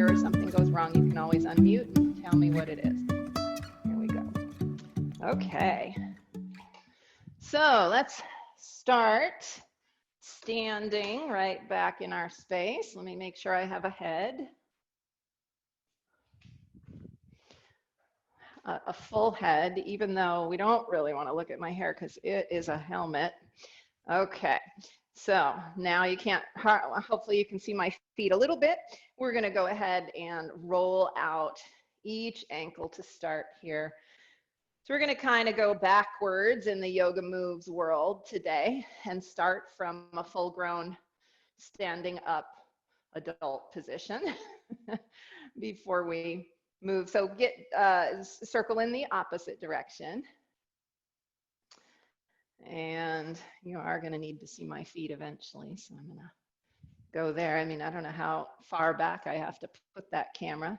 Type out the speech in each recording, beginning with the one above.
here or something goes wrong, you can always unmute and tell me what it is. Here we go. Okay. So let's start standing right back in our space. Let me make sure I have a head. A full head, even though we don't really want to look at my hair because it is a helmet. Okay, so now you can't, hopefully you can see my feet a little bit. We're going to go ahead and roll out each ankle to start here. So we're going to kind of go backwards in the YogaMoves world today and start from a full-grown standing up adult position before we move. So get circle in the opposite direction. And you are going to need to see my feet eventually. So I'm going to go there. I mean, I don't know how far back I have to put that camera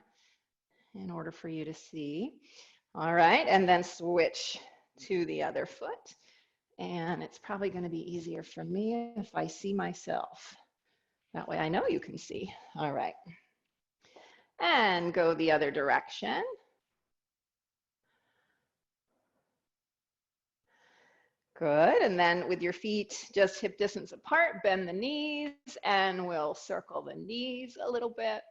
in order for you to see. All right. And then switch to the other foot. And it's probably going to be easier for me if I see myself. That way I know you can see. All right. And go the other direction. Good, and then with your feet just hip distance apart, bend the knees, and we'll circle the knees a little bit.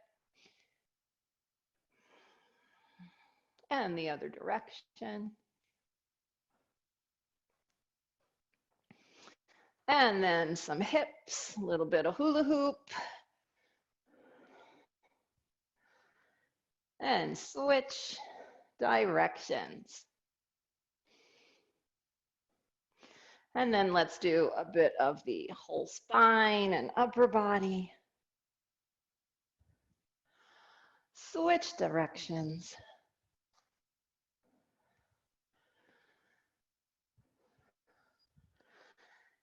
And the other direction. And then some hips, a little bit of hula hoop. And switch directions. And then let's do a bit of the whole spine and upper body. Switch directions.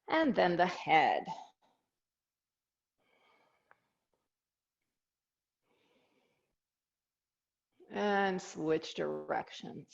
And then the head. And switch directions.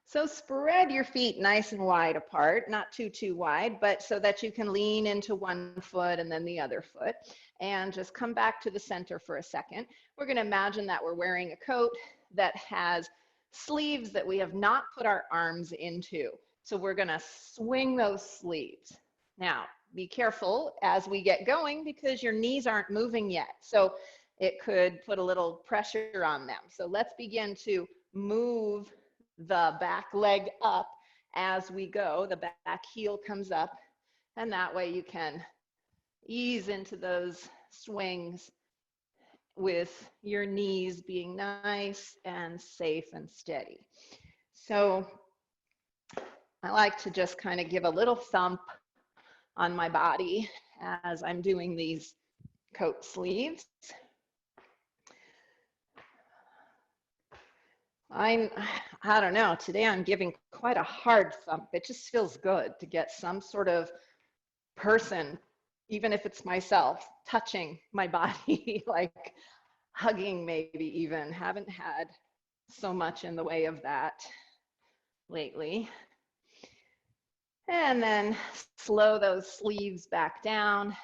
So spread your feet nice and wide apart, not too wide, but so that you can lean into one foot and then the other foot. And just come back to the center for a second. We're going to imagine that we're wearing a coat that has sleeves that we have not put our arms into. So we're going to swing those sleeves. Now, be careful as we get going because your knees aren't moving yet. So it could put a little pressure on them. So let's begin to move the back leg up as we go. The back heel comes up, and that way you can ease into those swings with your knees being nice and safe and steady. So I like to just kind of give a little thump on my body as I'm doing these coat sleeves. I don't know, today I'm giving quite a hard thump. It just feels good to get some sort of person, even if it's myself, touching my body, like hugging maybe even. Haven't had so much in the way of that lately. And then slow those sleeves back down.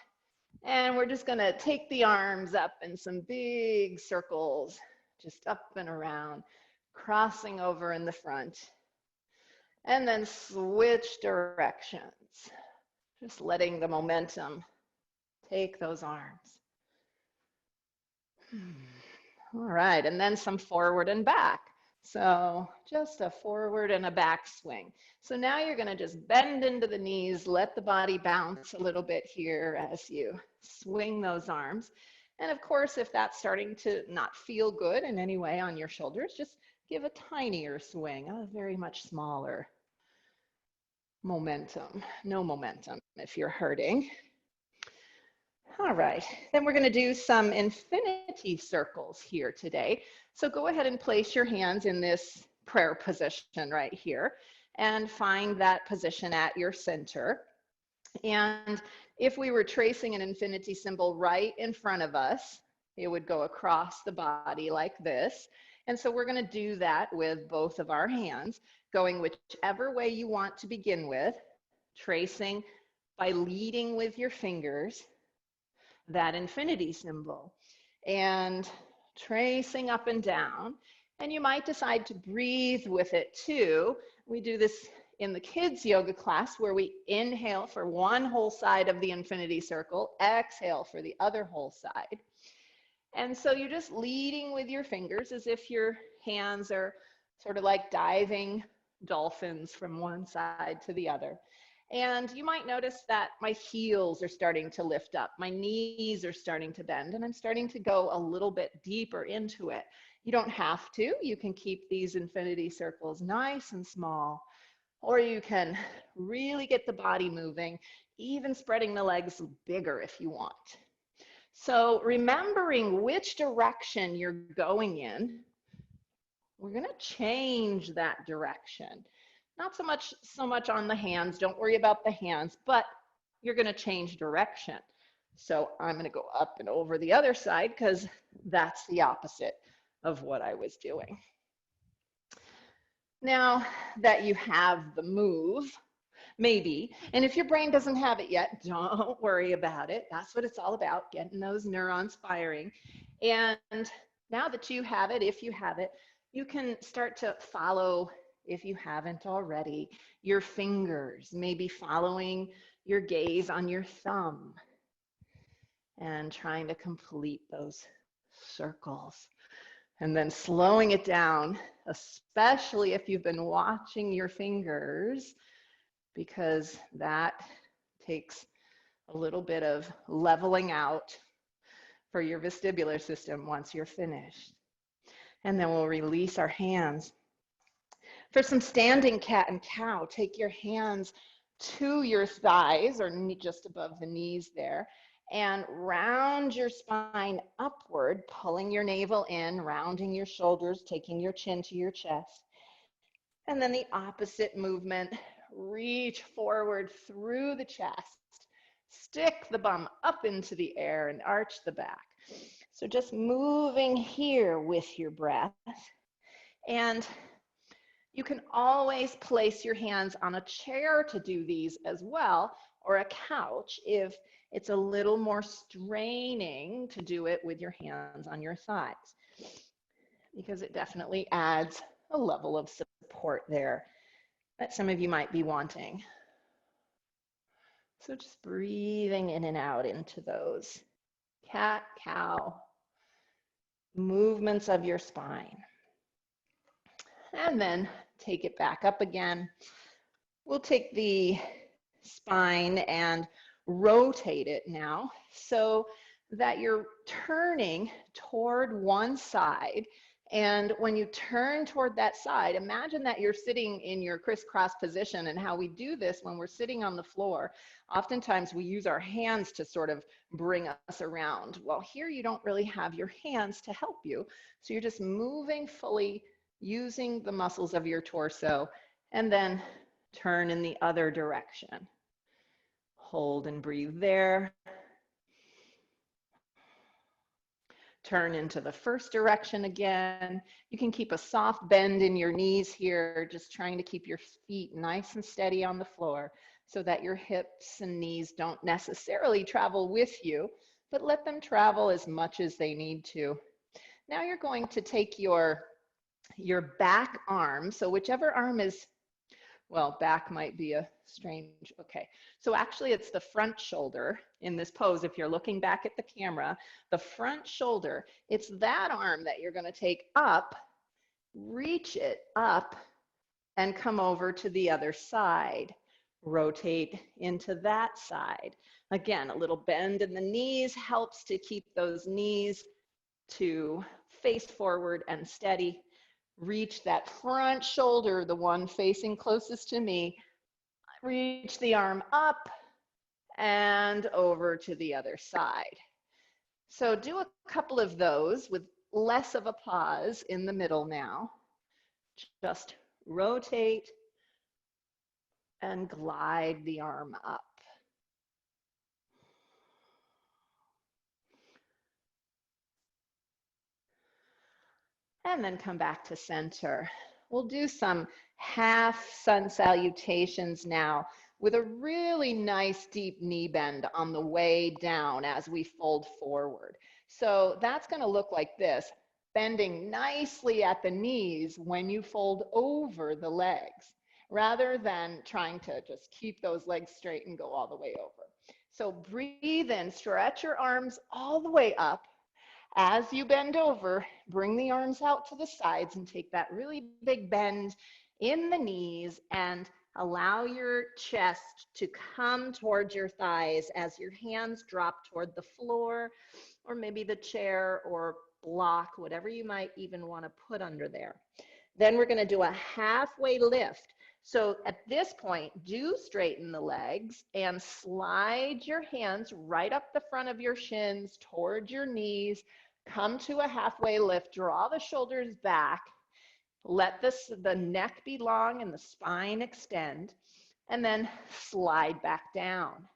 And we're just gonna take the arms up in some big circles, just up and around, crossing over in the front, and then switch directions. Just letting the momentum take those arms. All right, and then some forward and back. So just a forward and a back swing. So now you're gonna just bend into the knees, let the body bounce a little bit here as you swing those arms. And of course, if that's starting to not feel good in any way on your shoulders, just give a tinier swing, a very much smaller momentum. No momentum if you're hurting. All right, then we're going to do some infinity circles here today. So go ahead and place your hands in this prayer position right here and find that position at your center. And if we were tracing an infinity symbol right in front of us, it would go across the body like this. And so we're going to do that with both of our hands, going whichever way you want to begin with, tracing by leading with your fingers that infinity symbol and tracing up and down. And you might decide to breathe with it too. We do this in the kids yoga class where we inhale for one whole side of the infinity circle, exhale for the other whole side. And so you're just leading with your fingers as if your hands are sort of like diving dolphins from one side to the other. And you might notice that my heels are starting to lift up, my knees are starting to bend, and I'm starting to go a little bit deeper into it. You don't have to. You can keep these infinity circles nice and small, or you can really get the body moving, even spreading the legs bigger if you want. So remembering which direction you're going in, we're going to change that direction. Not so much on the hands, don't worry about the hands, but you're going to change direction. So I'm going to go up and over the other side because that's the opposite of what I was doing. Now that you have the move, maybe, and if your brain doesn't have it yet, don't worry about it. That's what it's all about, getting those neurons firing. And now that you have it, if you have it, you can start to follow, if you haven't already, your fingers, maybe following your gaze on your thumb and trying to complete those circles. And then slowing it down, especially if you've been watching your fingers, because that takes a little bit of leveling out for your vestibular system once you're finished. And then we'll release our hands. For some standing cat and cow, take your hands to your thighs or just above the knees there and round your spine upward, pulling your navel in, rounding your shoulders, taking your chin to your chest. And then the opposite movement, reach forward through the chest, stick the bum up into the air and arch the back. So just moving here with your breath. And you can always place your hands on a chair to do these as well, or a couch if it's a little more straining to do it with your hands on your thighs, because it definitely adds a level of support there that some of you might be wanting. So just breathing in and out into those cat, cow movements of your spine. And then take it back up again. We'll take the spine and rotate it now so that you're turning toward one side. And when you turn toward that side, imagine that you're sitting in your crisscross position. And how we do this when we're sitting on the floor, oftentimes we use our hands to sort of bring us around. Well, here you don't really have your hands to help you. So you're just moving fully using the muscles of your torso, and then turn in the other direction. Hold and breathe there. Turn into the first direction again. You can keep a soft bend in your knees here, just trying to keep your feet nice and steady on the floor so that your hips and knees don't necessarily travel with you, but let them travel as much as they need to. Now you're going to take your back arm, so whichever arm is, well, back might be a strange, okay. So actually it's the front shoulder in this pose. If you're looking back at the camera, the front shoulder, it's that arm that you're gonna take up, reach it up, and come over to the other side. Rotate into that side. Again, a little bend in the knees helps to keep those knees to face forward and steady. Reach that front shoulder, the one facing closest to me. Reach the arm up and over to the other side. So do a couple of those with less of a pause in the middle now. Just rotate and glide the arm up. And then come back to center. We'll do some half sun salutations now with a really nice deep knee bend on the way down as we fold forward. So that's going to look like this, bending nicely at the knees when you fold over the legs, rather than trying to just keep those legs straight and go all the way over. So breathe in, stretch your arms all the way up. As you bend over, bring the arms out to the sides and take that really big bend in the knees and allow your chest to come towards your thighs as your hands drop toward the floor or maybe the chair or block, whatever you might even want to put under there. Then we're going to do a halfway lift. So at this point, do straighten the legs and slide your hands right up the front of your shins towards your knees. Come to a halfway lift, draw the shoulders back, let the neck be long and the spine extend, and then slide back down.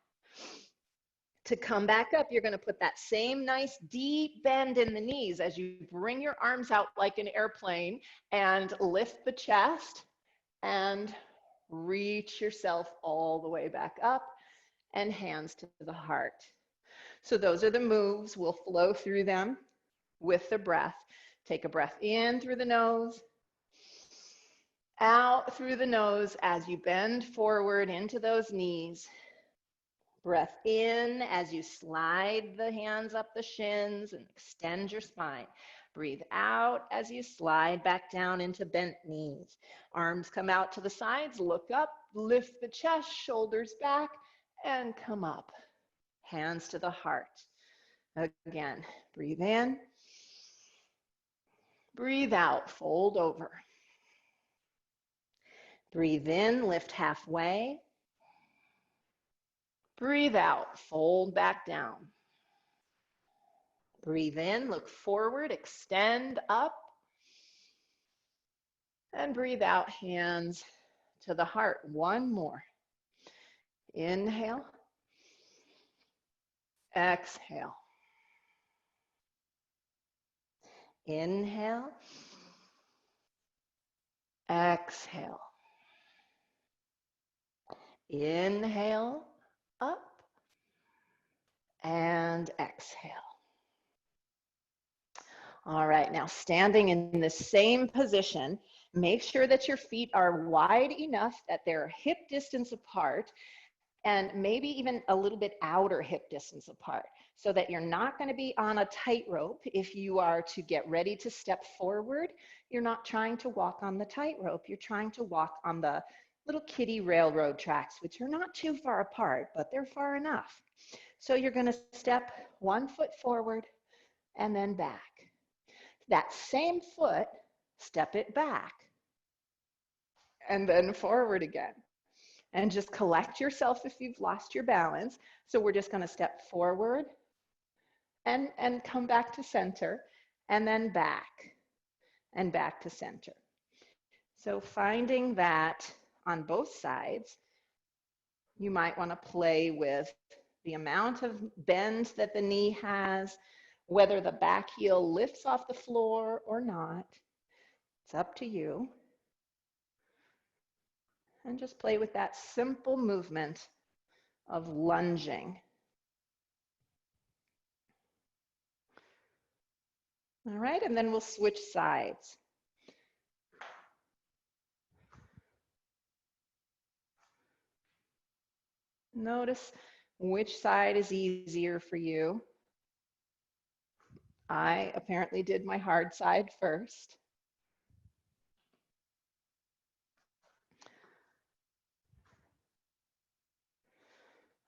To come back up, you're going to put that same nice deep bend in the knees as you bring your arms out like an airplane and lift the chest and reach yourself all the way back up and hands to the heart. So those are the moves. We'll flow through them with the breath. Take a breath in through the nose, out through the nose as you bend forward into those knees. Breath in as you slide the hands up the shins and extend your spine. Breathe out as you slide back down into bent knees. Arms come out to the sides, look up, lift the chest, shoulders back, and come up. Hands to the heart. Again, breathe in. Breathe out, fold over. Breathe in, lift halfway. Breathe out, fold back down. Breathe in, look forward, extend up. And breathe out, hands to the heart. One more. Inhale. Exhale. Inhale. Exhale. Inhale, up, and exhale. All right, now standing in the same position, make sure that your feet are wide enough that they're hip distance apart and maybe even a little bit outer hip distance apart so that you're not going to be on a tightrope. If you are to get ready to step forward, you're not trying to walk on the tightrope. You're trying to walk on the little kiddie railroad tracks, which are not too far apart, but they're far enough. So you're going to step one foot forward and then back. That same foot, step it back and then forward again. And just collect yourself if you've lost your balance. So we're just going to step forward and come back to center and then back and back to center. So finding that on both sides, you might want to play with the amount of bend that the knee has, whether the back heel lifts off the floor or not. It's up to you. And just play with that simple movement of lunging. All right, and then we'll switch sides. Notice which side is easier for you. I apparently did my hard side first.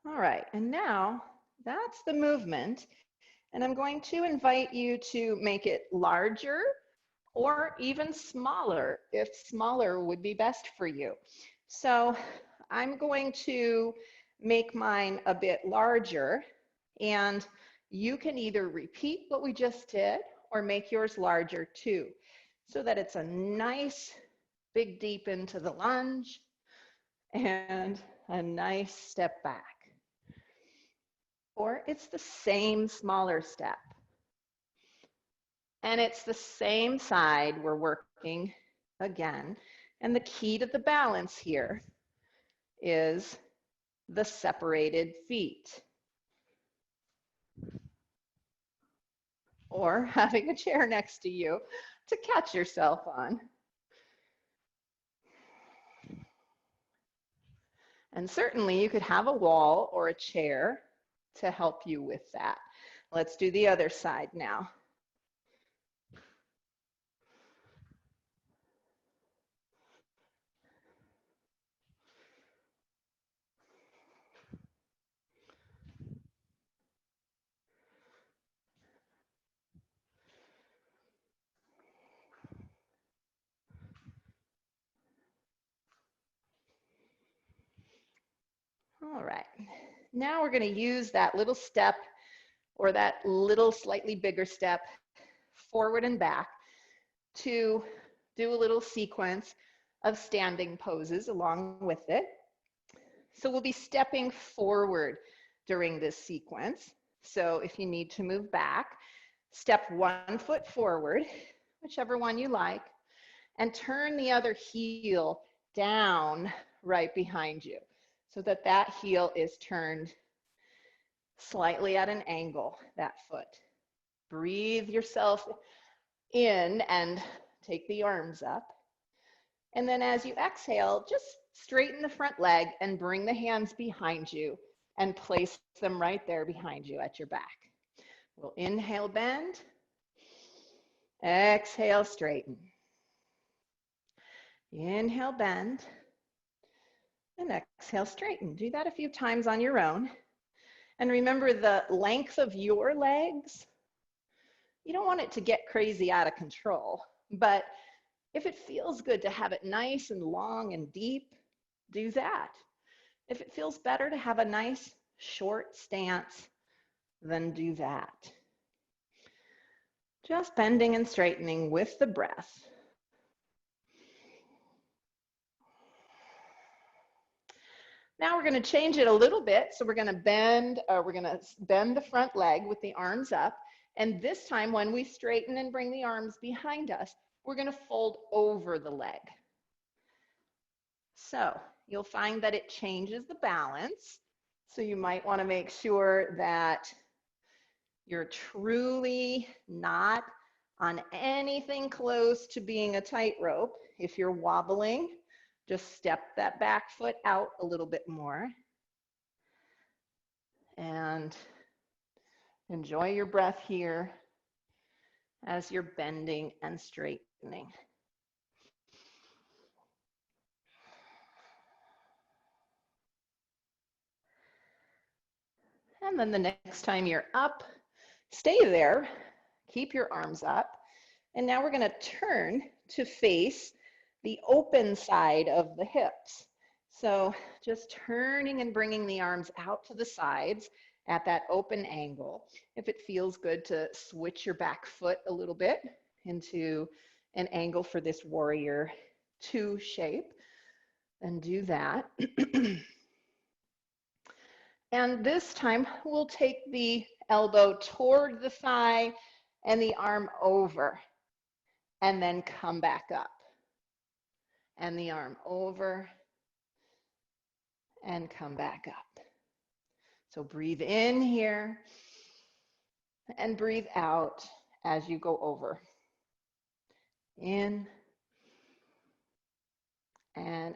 All right, and now that's the movement. And I'm going to invite you to make it larger or even smaller, if smaller would be best for you. So I'm going to make mine a bit larger, and you can either repeat what we just did or make yours larger too, so that it's a nice big deep into the lunge and a nice step back. Or it's the same smaller step. And it's the same side we're working again. And the key to the balance here is the separated feet. Or having a chair next to you to catch yourself on. And certainly you could have a wall or a chair to help you with that. Let's do the other side now. All right, now we're going to use that little step or that little slightly bigger step forward and back to do a little sequence of standing poses along with it. So we'll be stepping forward during this sequence. So if you need to move back, step 1 foot forward, whichever one you like, and turn the other heel down right behind you so that that heel is turned slightly at an angle, that foot. Breathe yourself in and take the arms up. And then as you exhale, just straighten the front leg and bring the hands behind you and place them right there behind you at your back. We'll inhale, bend. Exhale, straighten. Inhale, bend. And exhale, straighten. Do that a few times on your own. And remember the length of your legs. You don't want it to get crazy out of control, but if it feels good to have it nice and long and deep, do that. If it feels better to have a nice short stance, then do that. Just bending and straightening with the breath. Now we're going to change it a little bit. So we're going to bend the front leg with the arms up. And this time when we straighten and bring the arms behind us, we're going to fold over the leg. So you'll find that it changes the balance. So you might want to make sure that you're truly not on anything close to being a tightrope. If you're wobbling, just step that back foot out a little bit more. And enjoy your breath here as you're bending and straightening. And then the next time you're up, stay there, keep your arms up. And now we're going to turn to face the open side of the hips. So just turning and bringing the arms out to the sides at that open angle. If it feels good to switch your back foot a little bit into an angle for this warrior 2 shape, then do that. And this time we'll take the elbow toward the thigh and the arm over, and then come back up. And the arm over and come back up. So breathe in here and breathe out as you go over. In and out.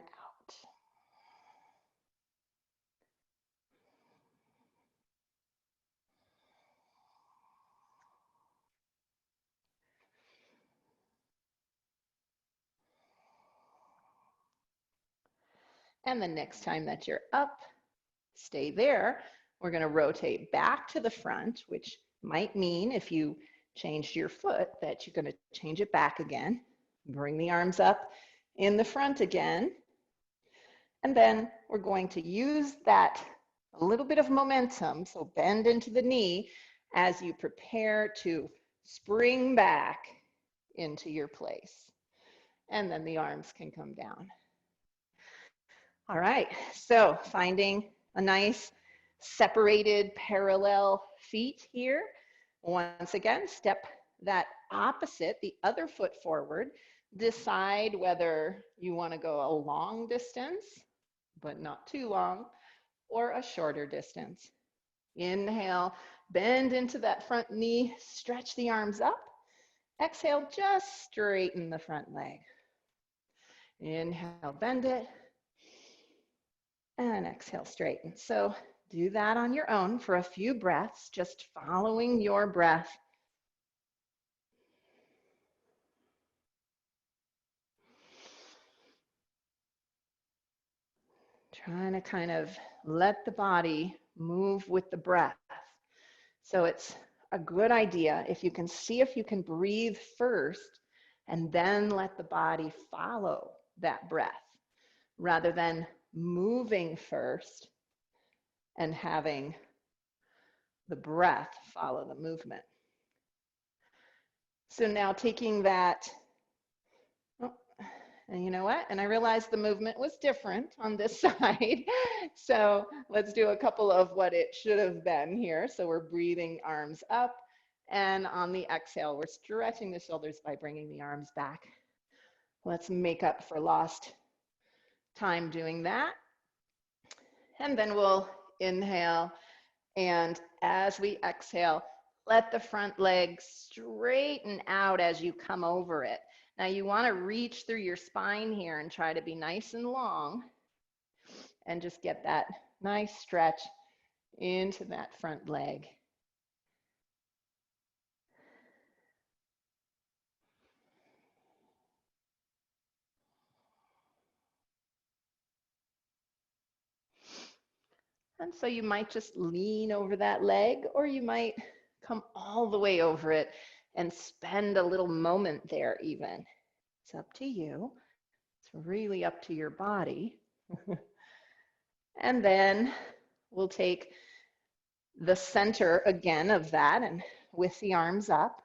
And the next time that you're up, stay there. We're going to rotate back to the front, which might mean if you changed your foot that you're going to change it back again. Bring the arms up in the front again. And then we're going to use that a little bit of momentum, so bend into the knee as you prepare to spring back into your place. And then the arms can come down. All right, so finding a nice separated parallel feet here. Once again, step that opposite, the other foot forward. Decide whether you want to go a long distance, but not too long, or a shorter distance. Inhale, bend into that front knee, stretch the arms up. Exhale, just straighten the front leg. Inhale, bend it, and exhale, straighten. So do that on your own for a few breaths, just following your breath. Trying to kind of let the body move with the breath. So it's a good idea if you can see if you can breathe first and then let the body follow that breath rather than moving first and having the breath follow the movement. So now taking that, and you know what? And I realized the movement was different on this side. So let's do a couple of what it should have been here. So we're breathing arms up, and on the exhale, we're stretching the shoulders by bringing the arms back. Let's make up for lost time doing that. And then we'll inhale, and as we exhale, let the front leg straighten out as you come over it. Now you want to reach through your spine here and try to be nice and long and just get that nice stretch into that front leg. And so you might just lean over that leg, or you might come all the way over it and spend a little moment there even. It's up to you. It's really up to your body. And then we'll take the center again of that, and with the arms up,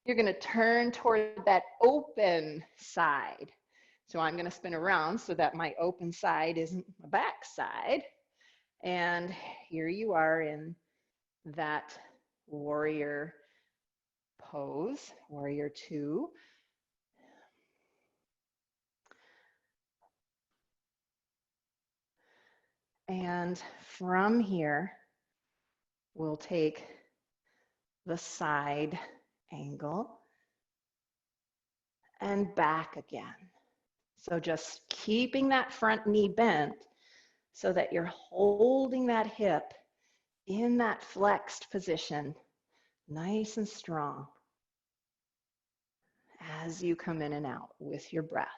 you're going to turn toward that open side. So I'm going to spin around so that my open side isn't my back side. And here you are in that warrior pose, warrior two. And from here, we'll take the side angle and back again. So just keeping that front knee bent so that you're holding that hip in that flexed position, nice and strong as you come in and out with your breath.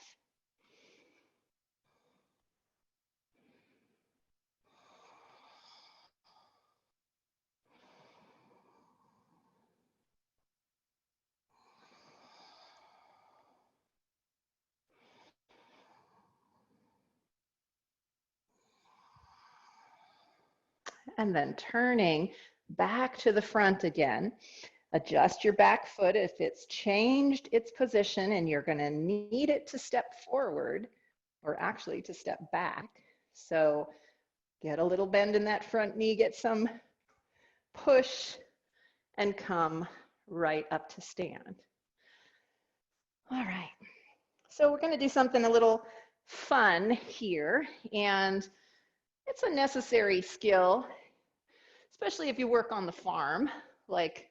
And then turning back to the front again. Adjust your back foot if it's changed its position and you're going to need it to step forward, or actually to step back. So get a little bend in that front knee, get some push, and come right up to stand. All right. So we're going to do something a little fun here, and it's a necessary skill, especially if you work on the farm like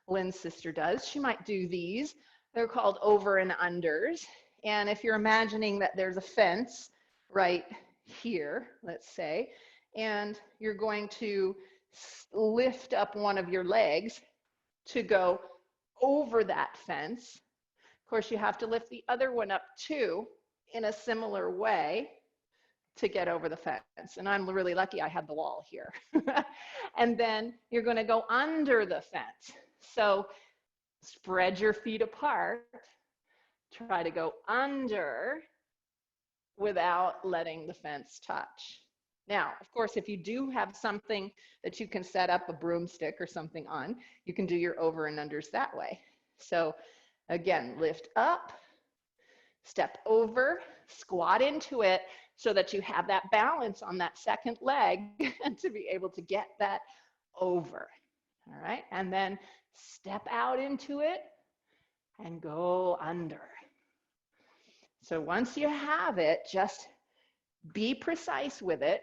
Lynn's sister does. She might do these. They're called over and unders. And if you're imagining that there's a fence right here, let's say, and you're going to lift up one of your legs to go over that fence. Of course, you have to lift the other one up too in a similar way to get over the fence. And I'm really lucky I had the wall here. And then you're going to go under the fence. So spread your feet apart. Try to go under without letting the fence touch. Now, of course, if you do have something that you can set up a broomstick or something on, you can do your over and unders that way. So again, lift up, step over, squat into it so that you have that balance on that second leg and to be able to get that over. All right, and then step out into it and go under. So once you have it, just be precise with it.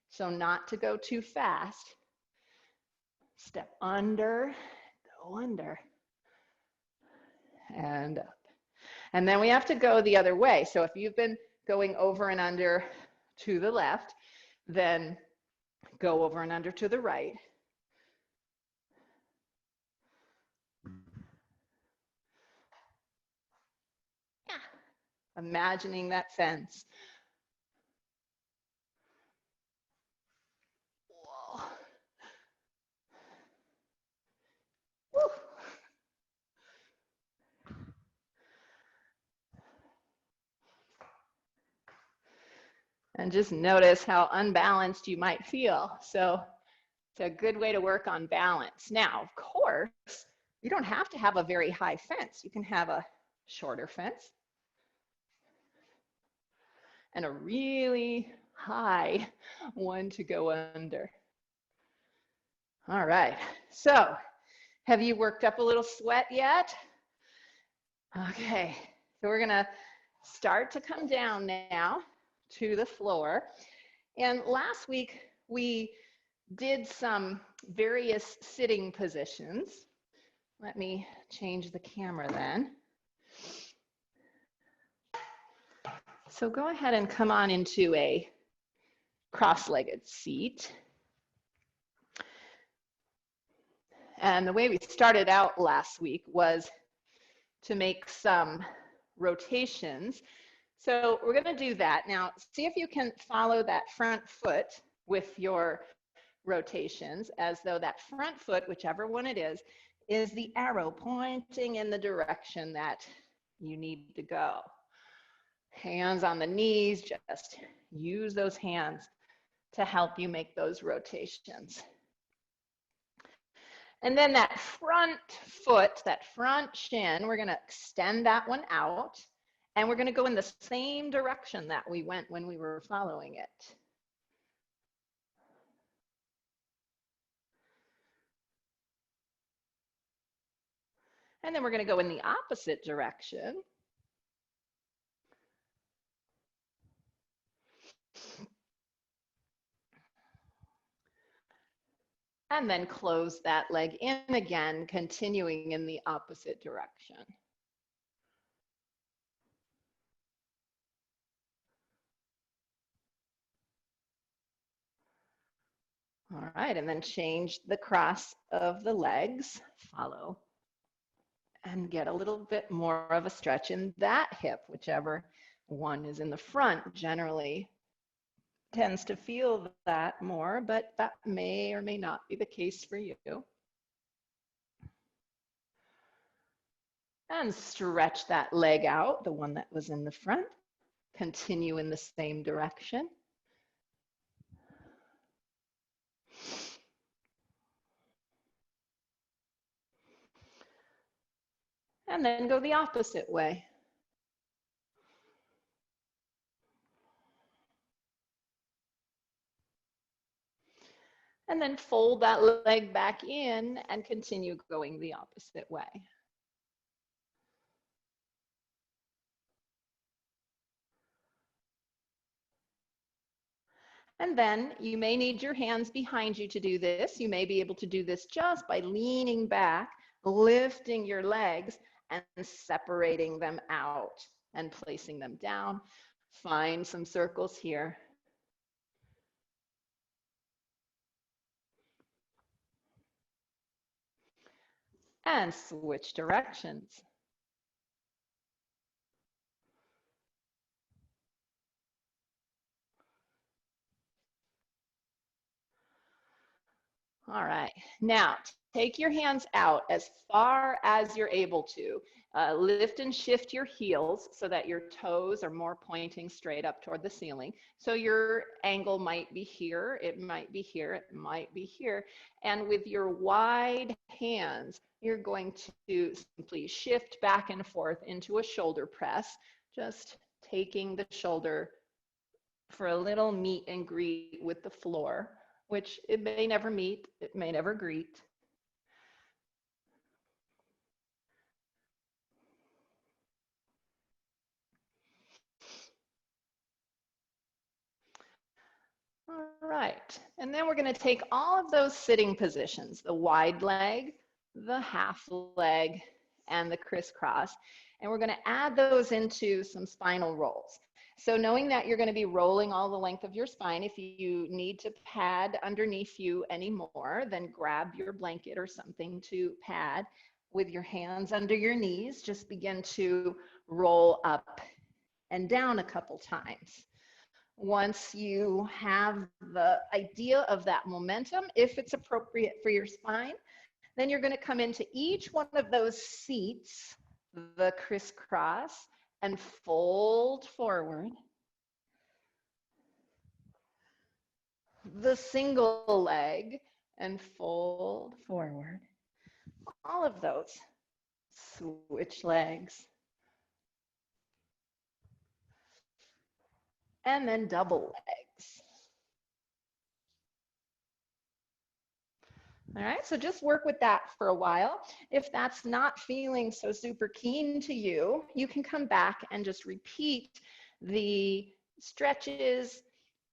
So not to go too fast. Step under, go under, and up. And then we have to go the other way. So if you've been going over and under to the left, then go over and under to the right. Yeah. Imagining that fence. Whoa. Woo. And just notice how unbalanced you might feel. So it's a good way to work on balance. Now, of course, you don't have to have a very high fence. You can have a shorter fence and a really high one to go under. All right, so have you worked up a little sweat yet? Okay, so we're gonna start to come down now to the floor. And last week we did some various sitting positions. Let me change the camera then. So go ahead and come on into a cross-legged seat. And the way we started out last week was to make some rotations. So we're going to do that. Now, see if you can follow that front foot with your rotations, as though that front foot, whichever one it is the arrow pointing in the direction that you need to go. Hands on the knees, just use those hands to help you make those rotations. And then that front foot, that front shin, we're going to extend that one out, and we're going to go in the same direction that we went when we were following it. And then we're going to go in the opposite direction. And then close that leg in again, continuing in the opposite direction. All right, and then change the cross of the legs, follow, and get a little bit more of a stretch in that hip, whichever one is in the front generally tends to feel that more, but that may or may not be the case for you. And stretch that leg out, the one that was in the front. Continue in the same direction. And then go the opposite way. And then fold that leg back in and continue going the opposite way. And then you may need your hands behind you to do this. You may be able to do this just by leaning back, lifting your legs and separating them out and placing them down. Find some circles here. And switch directions. All right, now take your hands out as far as you're able to. Lift and shift your heels so that your toes are more pointing straight up toward the ceiling. So your angle might be here, it might be here, it might be here. And with your wide hands, you're going to simply shift back and forth into a shoulder press, just taking the shoulder for a little meet and greet with the floor, which it may never meet, it may never greet. All right, and then we're going to take all of those sitting positions, the wide leg, the half leg, and the crisscross, and we're going to add those into some spinal rolls. So knowing that you're going to be rolling all the length of your spine, if you need to pad underneath you anymore, then grab your blanket or something to pad with your hands under your knees. Just begin to roll up and down a couple times. Once you have the idea of that momentum, if it's appropriate for your spine, then you're going to come into each one of those seats, the crisscross, and fold forward. The single leg and fold forward. All of those. Switch legs. And then double legs. All right, so just work with that for a while. If that's not feeling so super keen to you, you can come back and just repeat the stretches,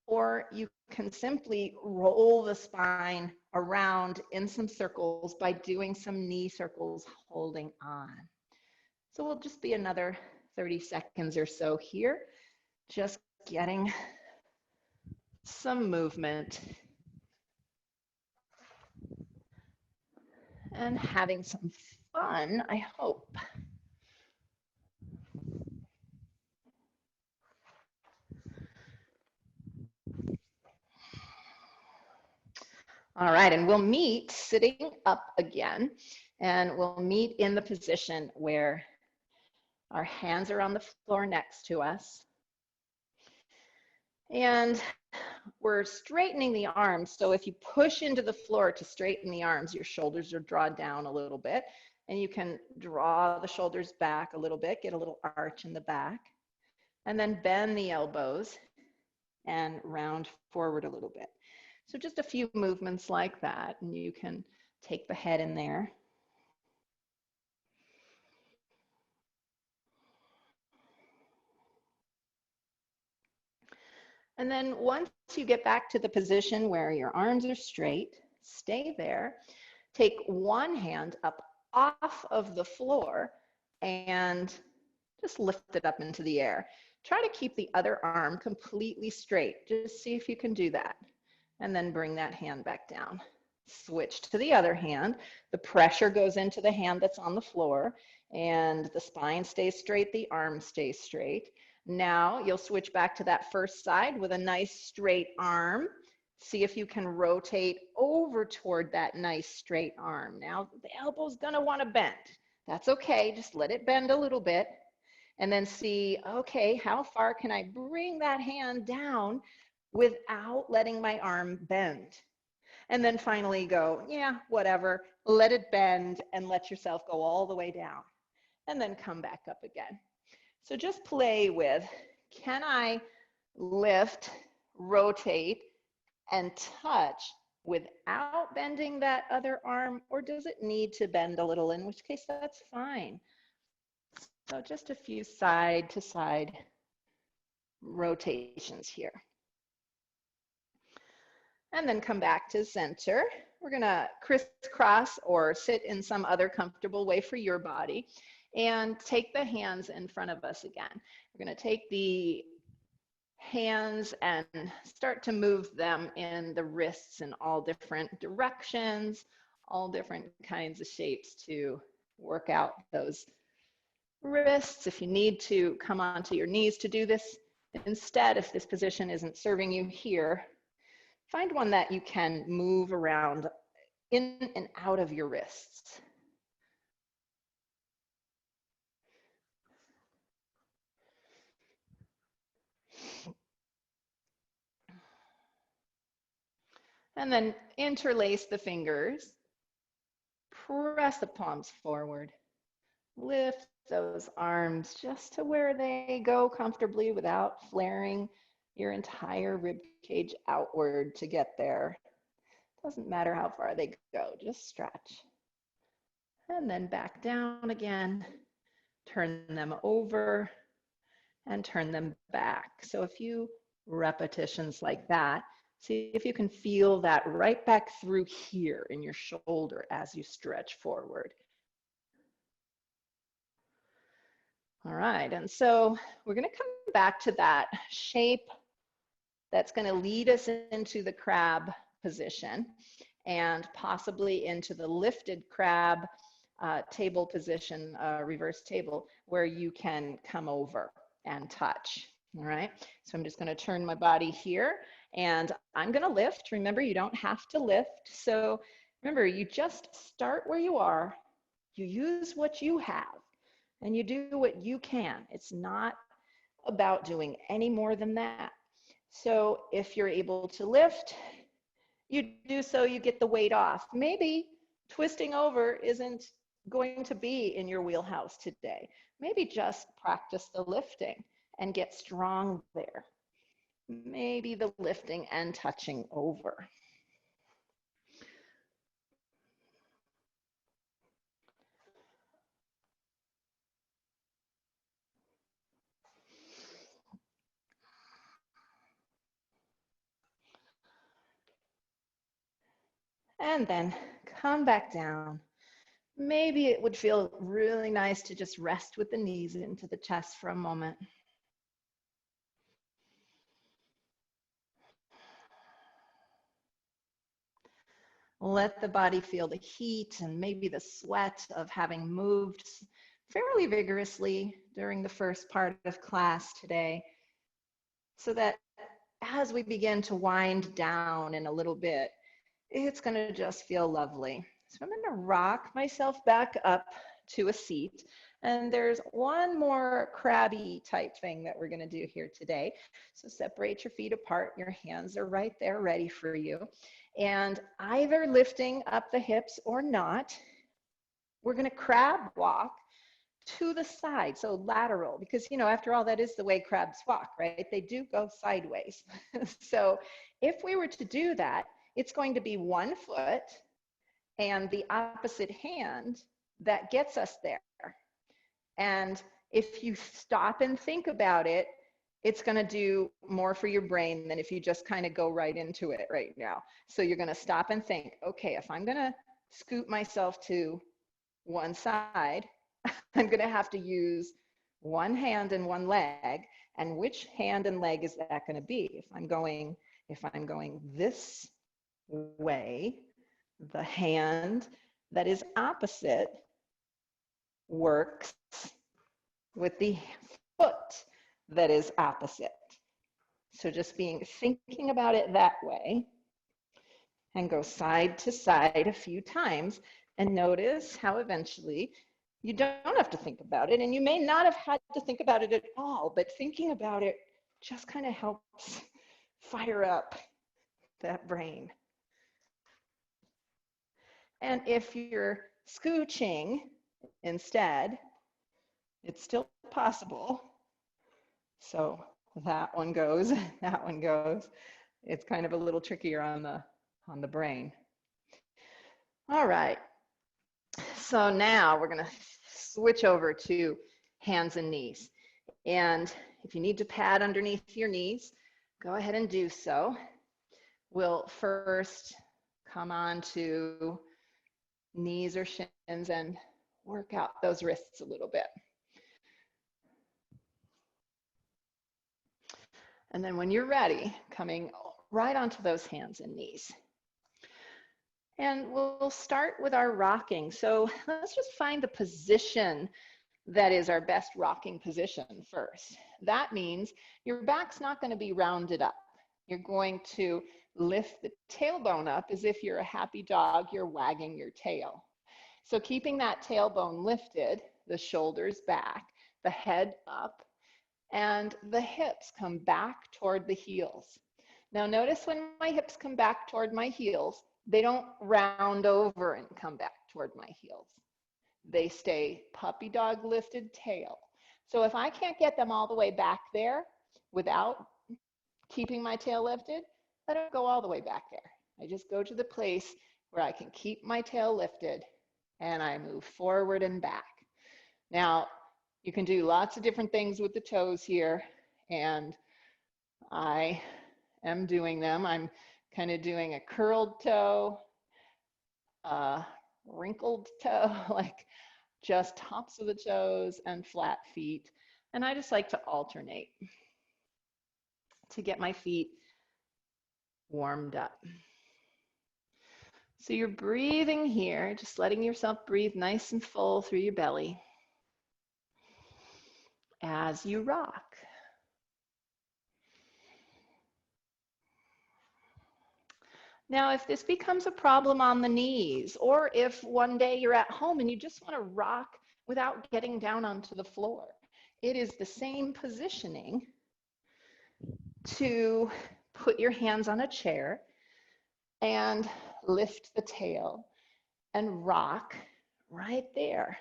or you can simply roll the spine around in some circles by doing some knee circles holding on. So we'll just be another 30 seconds or so here, just getting some movement and having some fun, I hope. All right, and we'll meet sitting up again, and we'll meet in the position where our hands are on the floor next to us. And we're straightening the arms. So if you push into the floor to straighten the arms, your shoulders are drawn down a little bit, and you can draw the shoulders back a little bit, get a little arch in the back, and then bend the elbows and round forward a little bit. So just a few movements like that, and you can take the head in there. And then once you get back to the position where your arms are straight, stay there. Take one hand up off of the floor and just lift it up into the air. Try to keep the other arm completely straight. Just see if you can do that. And then bring that hand back down. Switch to the other hand. The pressure goes into the hand that's on the floor, and the spine stays straight, the arm stays straight. Now you'll switch back to that first side with a nice straight arm. See if you can rotate over toward that nice straight arm. Now the elbow's gonna wanna bend. That's okay, just let it bend a little bit. And then see, okay, how far can I bring that hand down without letting my arm bend? And then finally go, yeah, whatever, let it bend and let yourself go all the way down. And then come back up again. So just play with, can I lift, rotate, and touch without bending that other arm, or does it need to bend a little, in which case that's fine. So just a few side to side rotations here. And then come back to center. We're gonna crisscross or sit in some other comfortable way for your body, and take the hands in front of us again. We're gonna take the hands and start to move them in the wrists in all different directions, all different kinds of shapes to work out those wrists. If you need to come onto your knees to do this instead, if this position isn't serving you here, find one that you can move around in and out of your wrists. And then interlace the fingers, press the palms forward, lift those arms just to where they go comfortably without flaring your entire rib cage outward to get there. Doesn't matter how far they go, just stretch. And then back down again, turn them over and turn them back. So a few repetitions like that See if you can feel that right back through here in your shoulder as you stretch forward. All right, and so we're going to come back to that shape that's going to lead us into the crab position and possibly into the lifted crab table position, reverse table, where you can come over and touch. All right, so I'm just going to turn my body here and I'm going to lift. Remember, you don't have to lift. So remember, you just start where you are, you use what you have, and you do what you can. It's not about doing any more than that. So if you're able to lift, you do so, you get the weight off. Maybe twisting over isn't going to be in your wheelhouse today. Maybe just practice the lifting and get strong there. Maybe the lifting and touching over. And then come back down. Maybe it would feel really nice to just rest with the knees into the chest for a moment. Let the body feel the heat and maybe the sweat of having moved fairly vigorously during the first part of class today, so that as we begin to wind down in a little bit, it's going to just feel lovely. So I'm going to rock myself back up to a seat. And there's one more crabby type thing that we're going to do here today. So separate your feet apart. Your hands are right there ready for you. And either lifting up the hips or not, we're going to crab walk to the side, so lateral, because, you know, after all, that is the way crabs walk, right? They do go sideways. So if we were to do that, it's going to be one foot and the opposite hand that gets us there. And if you stop and think about it, it's going to do more for your brain than if you just kind of go right into it right now. So you're going to stop and think, okay, if I'm going to scoot myself to one side, I'm going to have to use one hand and one leg. And which hand and leg is that going to be? If I'm going this way, the hand that is opposite works with the foot that is opposite. So just thinking about it that way, and go side to side a few times, and notice how eventually you don't have to think about it, and you may not have had to think about it at all, but thinking about it just kind of helps fire up that brain. And if you're scooching instead, it's still possible. So that one goes, that one goes. It's kind of a little trickier on the brain. All right. So now we're going to switch over to hands and knees. And if you need to pad underneath your knees, go ahead and do so. We'll first come on to knees or shins and work out those wrists a little bit. And then when you're ready, coming right onto those hands and knees. And we'll start with our rocking. So let's just find the position that is our best rocking position first. That means your back's not going to be rounded up. You're going to lift the tailbone up as if you're a happy dog, you're wagging your tail. So keeping that tailbone lifted, the shoulders back, the head up, and the hips come back toward the heels. Now notice when my hips come back toward my heels, they don't round over and come back toward my heels. They stay puppy dog lifted tail. So if I can't get them all the way back there without keeping my tail lifted, I don't go all the way back there. I just go to the place where I can keep my tail lifted and I move forward and back. Now, you can do lots of different things with the toes here, and I am doing them. I'm kind of doing a curled toe, a wrinkled toe, like just tops of the toes and flat feet. And I just like to alternate to get my feet warmed up. So you're breathing here, just letting yourself breathe nice and full through your belly as you rock. Now, if this becomes a problem on the knees, or if one day you're at home and you just want to rock without getting down onto the floor, it is the same positioning to put your hands on a chair and lift the tail and rock right there.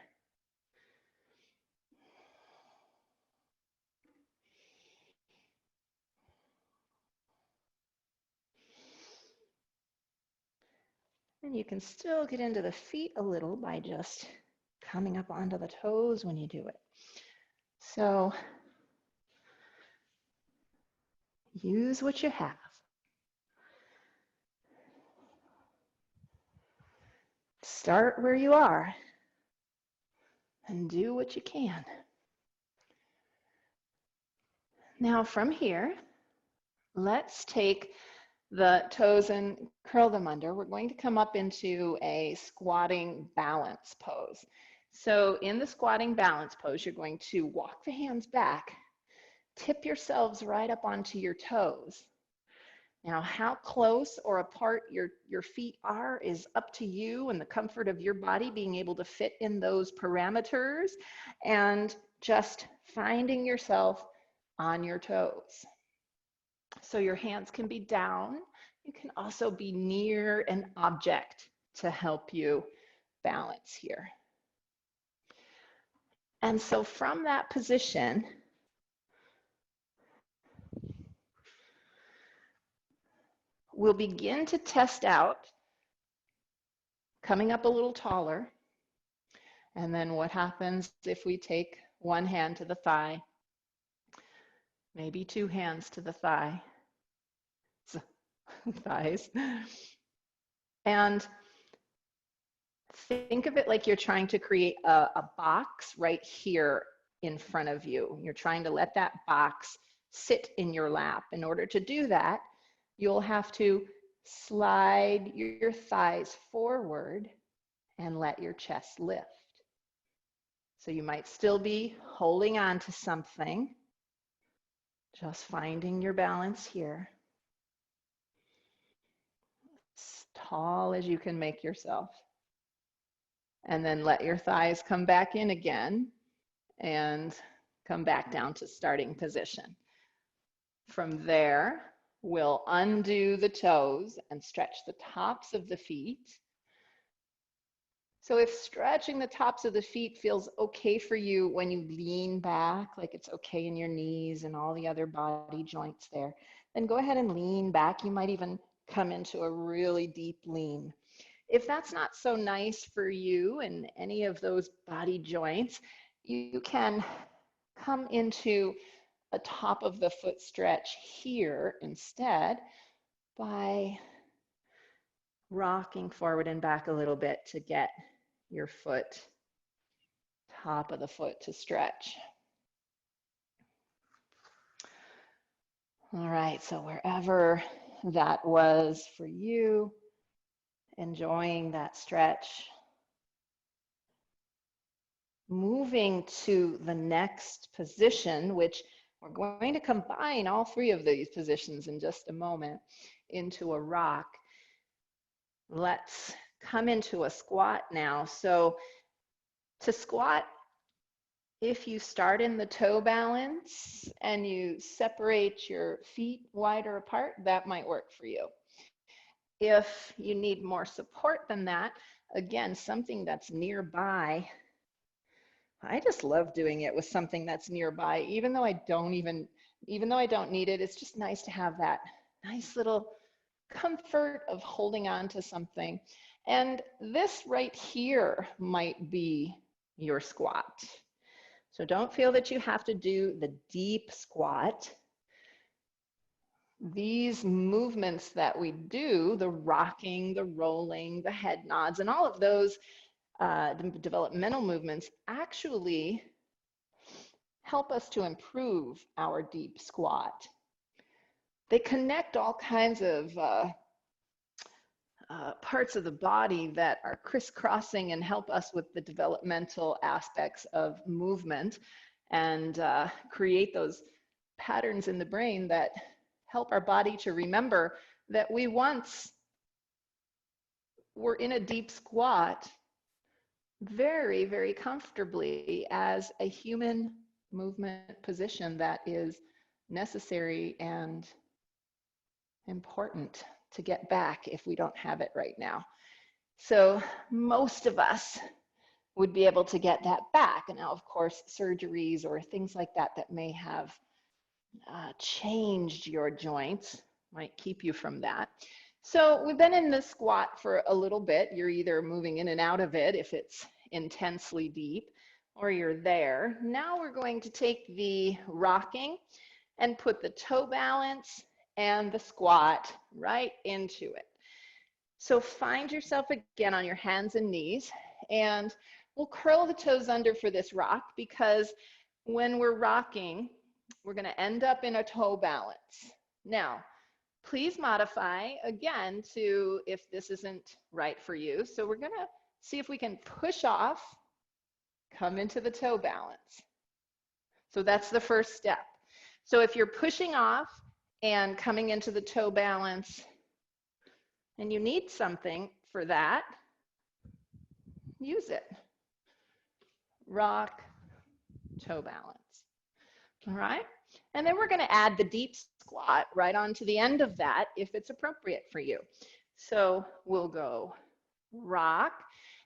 And you can still get into the feet a little by just coming up onto the toes when you do it. So use what you have. Start where you are and do what you can. Now from here, let's take the toes and curl them under. We're going to come up into a squatting balance pose. So in the squatting balance pose, you're going to walk the hands back, tip yourselves right up onto your toes. Now, how close or apart your feet are is up to you and the comfort of your body being able to fit in those parameters and just finding yourself on your toes. So your hands can be down. You can also be near an object to help you balance here. And so from that position, we'll begin to test out coming up a little taller. And then what happens if we take one hand to the thigh, maybe two hands to the thigh, thighs, and think of it like you're trying to create a box right here in front of you. You're trying to let that box sit in your lap. In order to do that, you'll have to slide your thighs forward and let your chest lift. So you might still be holding on to something, just finding your balance here. As tall as you can make yourself. And then let your thighs come back in again and come back down to starting position. From there, we'll undo the toes and stretch the tops of the feet. So if stretching the tops of the feet feels okay for you when you lean back, like it's okay in your knees and all the other body joints there, then go ahead and lean back. You might even come into a really deep lean. If that's not so nice for you in any of those body joints, you can come into a top of the foot stretch here instead by rocking forward and back a little bit to get your foot, top of the foot to stretch. All right, so wherever that was for you, enjoying that stretch. Moving to the next position, which we're going to combine all three of these positions in just a moment into a rock. Let's come into a squat now. So to squat, if you start in the toe balance and you separate your feet wider apart, that might work for you. If you need more support than that, again, something that's nearby. I just love doing it with something that's nearby, even though I don't need it. It's just nice to have that nice little comfort of holding on to something. And this right here might be your squat. So don't feel that you have to do the deep squat. these movements that we do, the rocking, the rolling, the head nods, and all of those developmental movements actually help us to improve our deep squat. They connect all kinds of parts of the body that are crisscrossing and help us with the developmental aspects of movement and create those patterns in the brain that help our body to remember that we once were in a deep squat very, very comfortably as a human movement position that is necessary and important to get back if we don't have it right now. So most of us would be able to get that back. And now, of course, surgeries or things like that that may have changed your joints might keep you from that. So we've been in the squat for a little bit. You're either moving in and out of it if it's intensely deep, or you're there. Now we're going to take the rocking and put the toe balance and the squat right into it. So find yourself again on your hands and knees, and we'll curl the toes under for this rock, because when we're rocking, we're going to end up in a toe balance. Now, please modify again to if this isn't right for you. So we're going to see if we can push off, come into the toe balance. So that's the first step. So if you're pushing off and coming into the toe balance and you need something for that, use it. Rock, toe balance. All right. And then we're going to add the deep squat right onto the end of that if it's appropriate for you. So we'll go rock,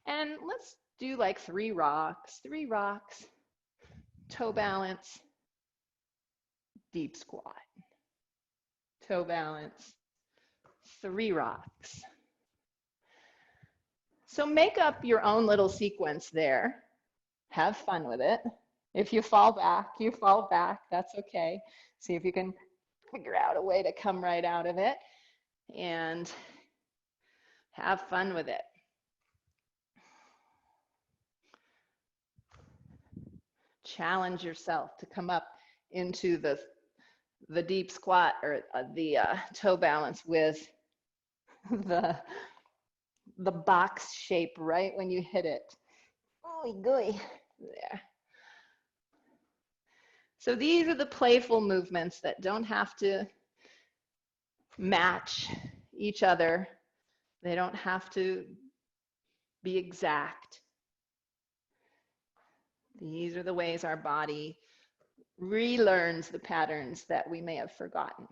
and let's do like 3 rocks, toe balance, deep squat, toe balance, 3 rocks. So make up your own little sequence there. Have fun with it. If you fall back, you fall back. That's okay. See if you can figure out a way to come right out of it and have fun with it. Challenge yourself to come up into the deep squat or the toe balance with the box shape right when you hit it. Ooey gooey. There. So these are the playful movements that don't have to match each other. They don't have to be exact. These are the ways our body relearns the patterns that we may have forgotten.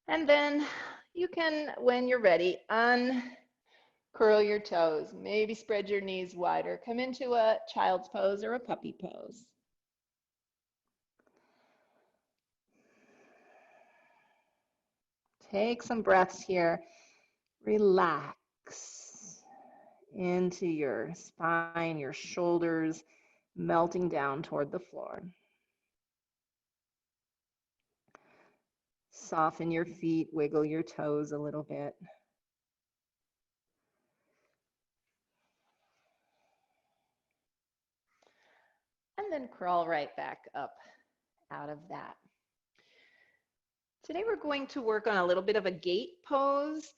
And then you can, when you're ready, uncurl your toes. Maybe spread your knees wider. Come into a child's pose or a puppy pose. Take some breaths here. Relax into your spine, your shoulders melting down toward the floor. Soften your feet, wiggle your toes a little bit. And then crawl right back up out of that. Today we're going to work on a little bit of a gate pose.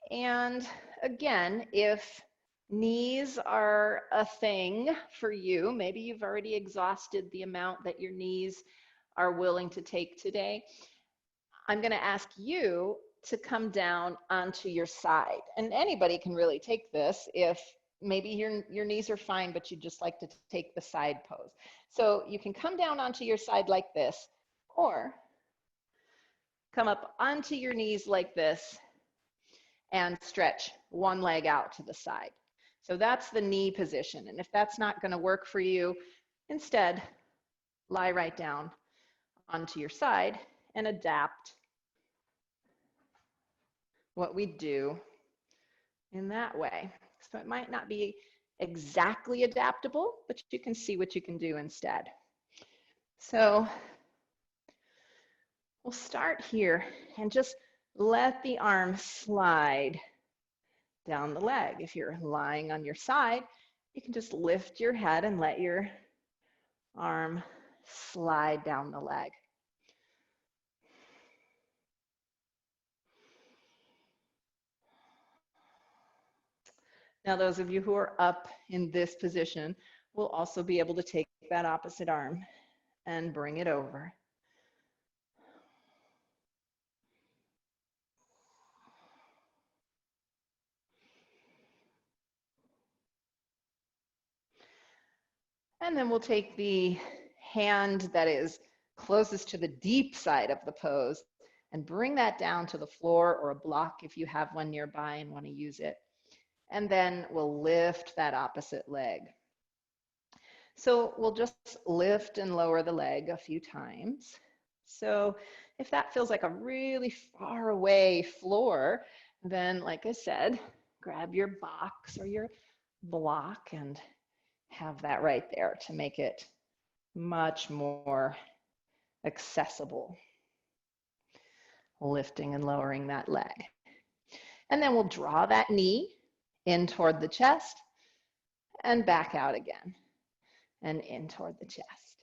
And again, if knees are a thing for you, maybe you've already exhausted the amount that your knees are willing to take today, I'm going to ask you to come down onto your side. And anybody can really take this if maybe your knees are fine, but you'd just like to take the side pose. So you can come down onto your side like this, or come up onto your knees like this and stretch one leg out to the side. So that's the knee position. And if that's not going to work for you, instead, lie right down onto your side and adapt what we do in that way. So it might not be exactly adaptable, but you can see what you can do instead. So We'll start here and just let the arm slide down the leg. If you're lying on your side, you can just lift your head and let your arm slide down the leg. Now, those of you who are up in this position will also be able to take that opposite arm and bring it over. And then we'll take the hand that is closest to the deep side of the pose and bring that down to the floor or a block if you have one nearby and want to use it. And then we'll lift that opposite leg. So we'll just lift and lower the leg a few times. So if that feels like a really far away floor, then like I said, grab your box or your block and have that right there to make it much more accessible. Lifting and lowering that leg. And then we'll draw that knee in toward the chest and back out again and in toward the chest.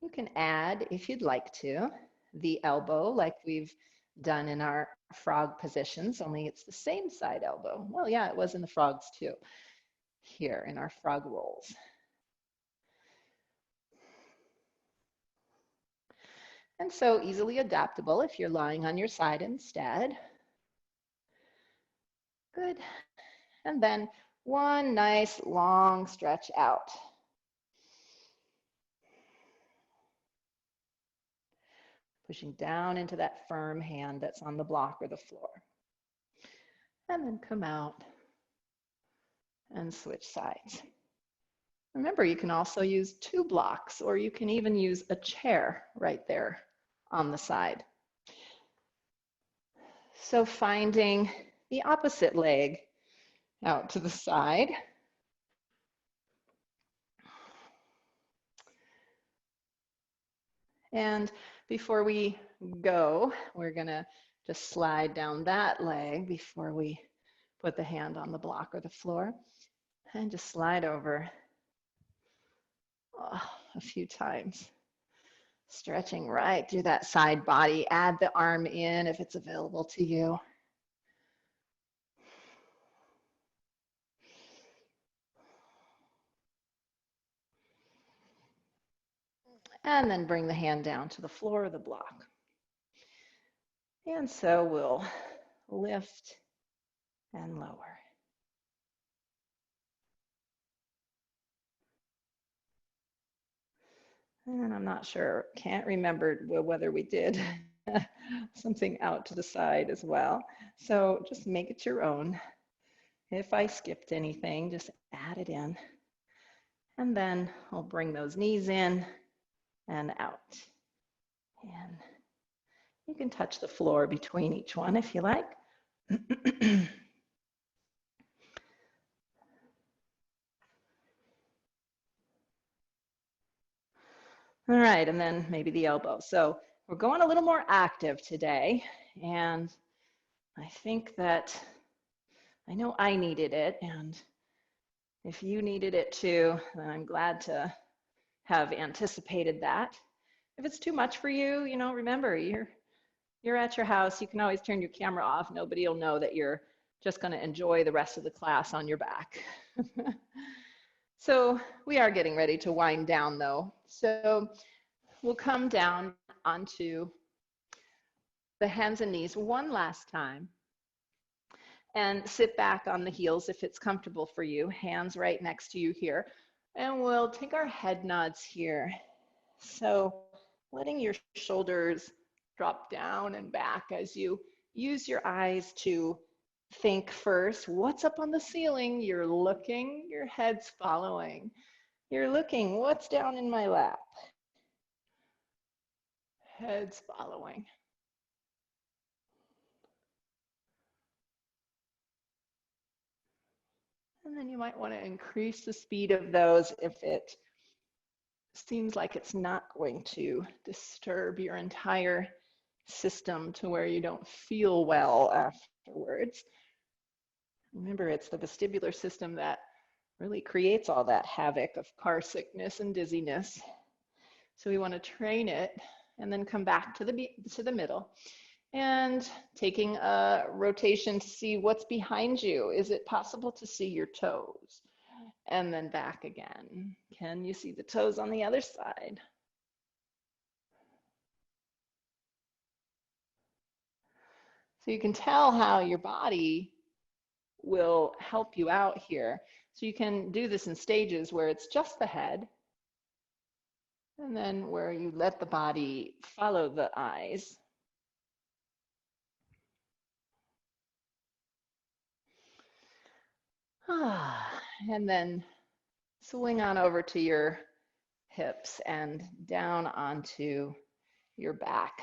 You can add, if you'd like to, the elbow like we've done in our frog positions, only it's the same side elbow. Well, yeah, it was in the frogs too, here in our frog rolls. And so easily adaptable if you're lying on your side instead. Good. And then one nice long stretch out. Pushing down into that firm hand that's on the block or the floor. And then come out and switch sides. Remember, you can also use two blocks, or you can even use a chair right there on the side. So finding the opposite leg out to the side. And before we go, we're gonna just slide down that leg before we put the hand on the block or the floor, and just slide over a few times. Stretching right through that side body. Add the arm in if it's available to you. And then bring the hand down to the floor of the block. And so we'll lift and lower. And I'm not sure, can't remember whether we did something out to the side as well. So just make it your own. If I skipped anything, just add it in. And then we'll bring those knees in and out. And you can touch the floor between each one if you like. All right, and then maybe the elbow. So we're going a little more active today, and I think that I know I needed it, and if you needed it too, then I'm glad to have anticipated that. If it's too much for you, you know, remember, you're at your house, you can always turn your camera off. Nobody will know that you're just going to enjoy the rest of the class on your back. So we are getting ready to wind down though. So we'll come down onto the hands and knees one last time and sit back on the heels if it's comfortable for you, hands right next to you here. And we'll take our head nods here. So letting your shoulders drop down and back as you use your eyes to think first, what's up on the ceiling? You're looking, your head's following. You're looking, what's down in my lap? Head's following. And then you might want to increase the speed of those if it seems like it's not going to disturb your entire system to where you don't feel well afterwards. Remember, it's the vestibular system that really creates all that havoc of car sickness and dizziness. So we want to train it and then come back to the middle and taking a rotation to see what's behind you. Is it possible to see your toes? And then back again. Can you see the toes on the other side? So you can tell how your body will help you out here. So you can do this in stages where it's just the head, and then where you let the body follow the eyes. And then swing on over to your hips and down onto your back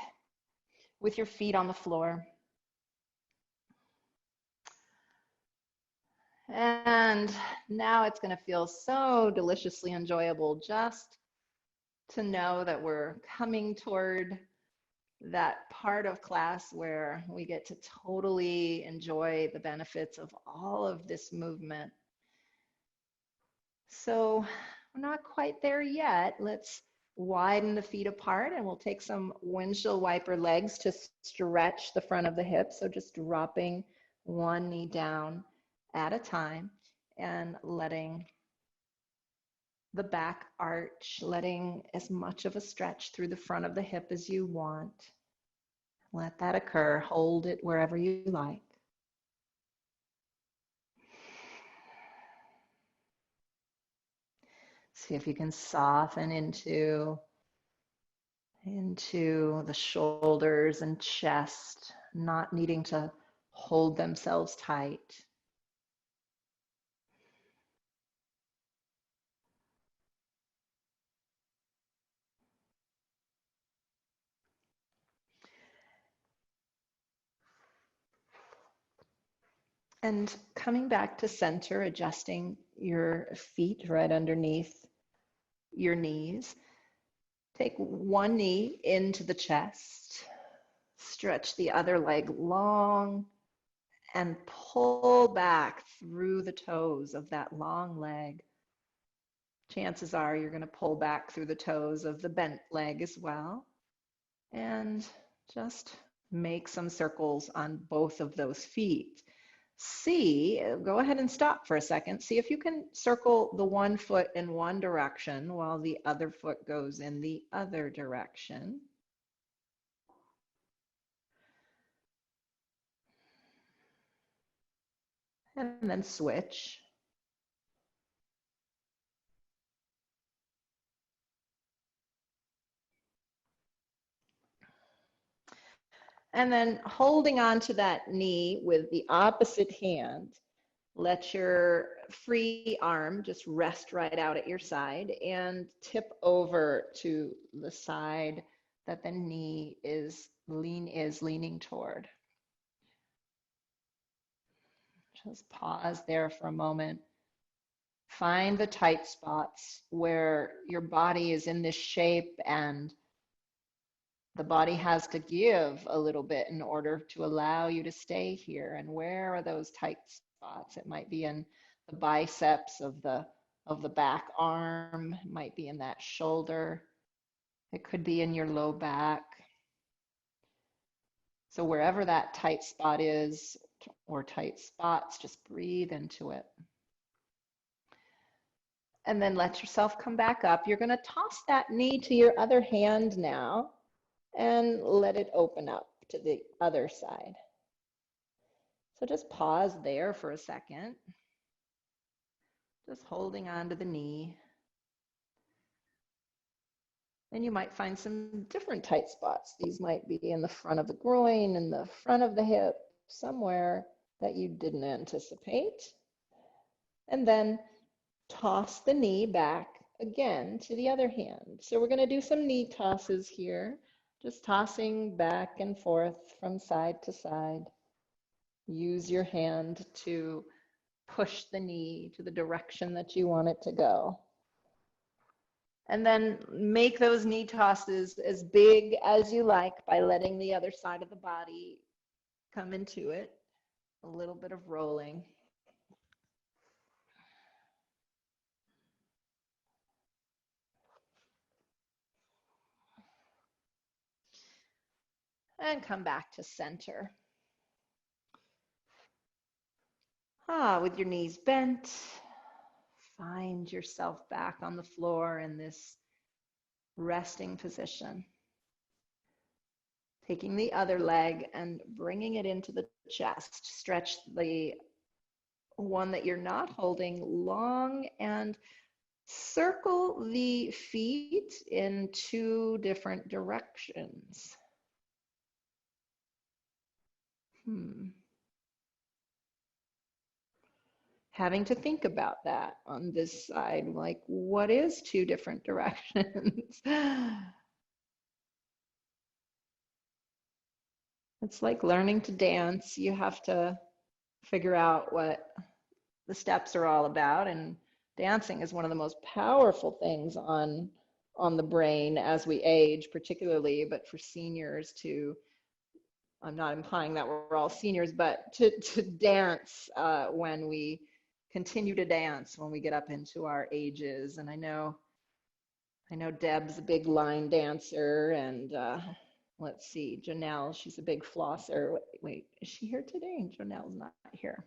with your feet on the floor. And now it's going to feel so deliciously enjoyable just to know that we're coming toward that part of class where we get to totally enjoy the benefits of all of this movement. So we're not quite there yet. Let's widen the feet apart and we'll take some windshield wiper legs to stretch the front of the hips. So just dropping one knee down at a time and letting the back arch, letting as much of a stretch through the front of the hip as you want. Let that occur. Hold it wherever you like. See if you can soften into the shoulders and chest, not needing to hold themselves tight. And coming back to center, adjusting your feet right underneath your knees. Take one knee into the chest, stretch the other leg long, and pull back through the toes of that long leg. Chances are you're going to pull back through the toes of the bent leg as well. And just make some circles on both of those feet. Go ahead and stop for a second. See if you can circle the one foot in one direction while the other foot goes in the other direction. And then switch. And then holding on to that knee with the opposite hand, let your free arm just rest right out at your side and tip over to the side that the knee is leaning toward. Just pause there for a moment. Find the tight spots where your body is in this shape and the body has to give a little bit in order to allow you to stay here. And where are those tight spots? It might be in the biceps of the back arm, it might be in that shoulder, it could be in your low back. So wherever that tight spot is, or tight spots, just breathe into it. And then let yourself come back up. You're going to toss that knee to your other hand now and let it open up to the other side. So just pause there for a second, just holding on to the knee. And you might find some different tight spots. These might be in the front of the groin, in the front of the hip, somewhere that you didn't anticipate. And then toss the knee back again to the other hand. So we're going to do some knee tosses here, just tossing back and forth from side to side. Use your hand to push the knee to the direction that you want it to go. And then make those knee tosses as big as you like by letting the other side of the body come into it. A little bit of rolling. And come back to center. With your knees bent, find yourself back on the floor in this resting position. Taking the other leg and bringing it into the chest. Stretch the one that you're not holding long and circle the feet in two different directions. Having to think about that on this side, like what is two different directions? It's like learning to dance. You have to figure out what the steps are all about, and dancing is one of the most powerful things on the brain as we age, particularly, but for seniors to, I'm not implying that we're all seniors, but to dance when we continue to dance when we get up into our ages. And I know Deb's a big line dancer, and let's see, Janelle, she's a big flosser. Wait, is she here today? Janelle's not here.